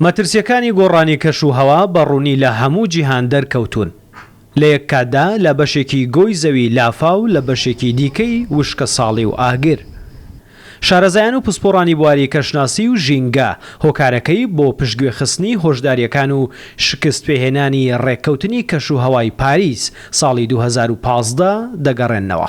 مەترسیەکانی گۆڕانی کەشوهەوا بەڕوونی لە هەموو جیهان دەرکەوتون. لە یەک کاتدا لە بەشێکی گۆی زەوی لافاو لە بەشێکی دیکەی وشکە ساڵی و ئاگر. شارەزایان و پسپۆڕانی بواری کەشناسی و ژینگە هۆکارەکەی بۆ پشتگوێخستنی هۆشداریەکان و شکست پێهێنانی ڕێککەوتنی کەشوهەوای پاریس ساڵی 2015 دەگەڕێنەوە.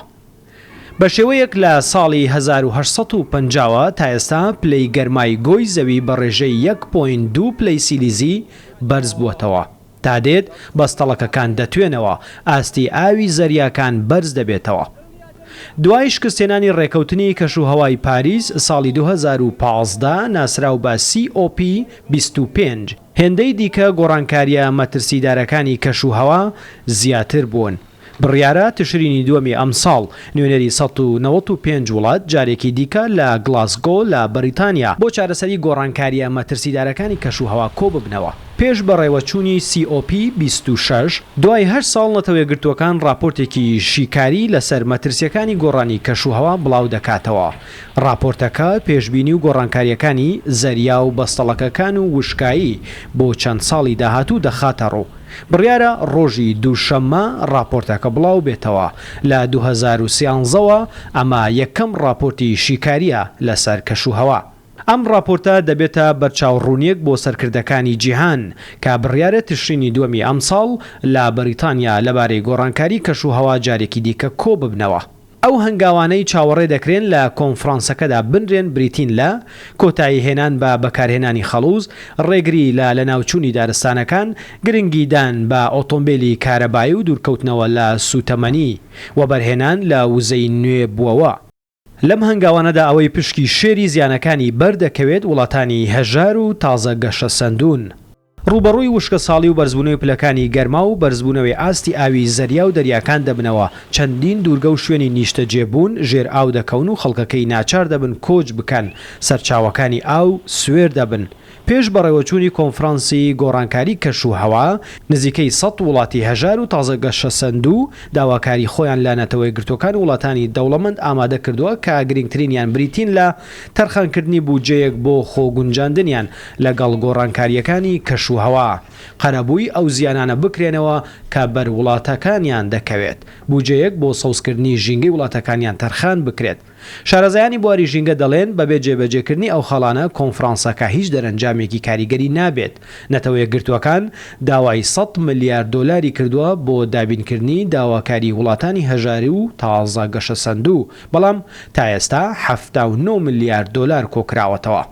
بە شێوەیەک لە ساڵی 1850 تا ئێستا پلەی گەرمای گۆی زەوی بە ڕێژەی 1.2 پلەی سیلیزی بەرز بووەتەوە. تا دێت بەستەڵەکەکان دەتوێنەوە ئاستی ئاوی زەریاکان بەرز دەبێتەوە. دوای شکستێنانی ڕێکەوتنی کەشوهەوای پاریس ساڵی 2015 ناسراو بە COP25 هێندەی دیکە گۆڕانکاریە مەترسیدارەکانی کەشوهەوا زیاتر بوون. بڕیارە تشرینی دووەمی ئەم ساڵ نوێنەری 195 وڵات جارێکی دیکە لە گلاسگۆ لە بەریتانیا بۆ چارەسەری گۆڕانکاریە مەترسیدارەکانی کەشوهەوا کۆ ببنەوە. پێش بەڕێوەچوونی COP26 دوای 8 ساڵ نەتەوەیەگرتوەکان راپۆرتێکی شیکاری لەسەر مەترسیەکانی گۆڕانی کەشوهەوا بڵاو دەکاتەوە. راپۆرتەکە پێشبینی و گۆڕانکاریەکانی زەریا و بەستەڵەکەکان و وشکایی بۆ چەند ساڵی داهاتوو دەخاتە ڕوو. بڕیارە ڕۆژی دووشەممە راپۆرتەکە بڵاو بێتەوە. لە 2013ەوە ئەمە یەکەم راپۆرتی شیکاریە لەسەر کەشوهەوا. ئەم راپۆرتە دەبێتە بەرچاوڕوونیەک بۆ سەرکردەکانی جیهان کە بڕیارە تشرینی دووەمی ئەم ساڵ لە بەریتانیا لەبارەی گۆڕانکاری کەشوهەوا جارێکی دیکە کۆ ببنەوە. ئەو هەنگاوانەی چاوەڕێ دەکرێن لە کۆنفرانسەکەدا بنرێن بریتین لە کۆتایی هێنان بە بەکارهێنانی خەڵوز، ڕێگری لە ناوچوونی دارستانەکان، گرنگیدان بە ئۆتۆمبیلی کارەبایی و دوورکەوتنەوە لە سوتەمەنی و بەرهێنان لە وزەی نوێ بووەوە. لەم هەنگاوانەدا ئەوەی پشکی شێری زیانەکانی بەردەکەوێت وڵاتانی هەژار و تازە گەشە سەندون. ڕوبەڕووی وشکە ساڵی و بەرزبوونەوەی پلەکانی گەرما و بەرزبوونەوەی ئاستی ئاوی زەریا و دەریاکان دەبنەوە. چەندین دوورگە و شوێنی نیشتە جێبوون ژێر ئاو دەکەون و خەڵکەکەی ناچار دەبن کۆچ بکەن، سەرچاوەکانی ئاو سوێر دەبن. پێش بەڕێوەچوونی کۆنفرانسی گۆڕانکاری کەشوهەوا نزیکەی 100 وڵاتی هەژار و تازە گەشە سەندوو داواکاری خۆیان لە نەتەوەیەکگرتوەکان وڵاتانی دەوڵەمەند ئامادە کردووە کە گرنگترینیان بریتین لە تەرخانکردنی بودجەیەک بۆ خۆگونجاندنیان لەگەڵ گۆڕانکاریەکانی کەشوهەوا. قەرەبووی ئەو زیانانە بکرێنەوە کە بەر وڵاتەکانیان دەکەوێت. بودجەیەک بۆ سەوزکردنی ژینگەی وڵاتەکانیان تەرخان بکرێت. شارەزایانی بواری ژینگە دەڵێن بەبێ جێبەجێکردنی ئەو خەڵانە کۆنفرانسەکە هیچ دەرەنجامێکی کاریگەری نابێت. نەتەوەیەکگرتوەکان داوای 100 ملیارد دۆلاری کردووە بۆ دابینکردنی داواکاری وڵاتانی هەژاری و تازە گەشە سەندوو، بەڵام تا ئێستا 79 ملیارد دۆلار کۆکراوەتەوە.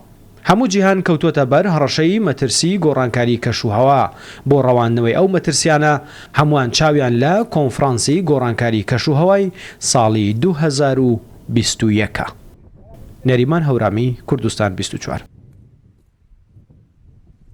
هەموو جیهان کەوتوتە بەر هەڕەشەی مەترسی گۆڕانکاری کەشوهەوا. بۆ ڕەواندنەوەی ئەو مەترسیانە هەمووان چاویان لە کۆنفرانسی گۆڕانکاری کەشوهەوای ساڵی 2021. نەریمان هەورامی، کوردستان 24.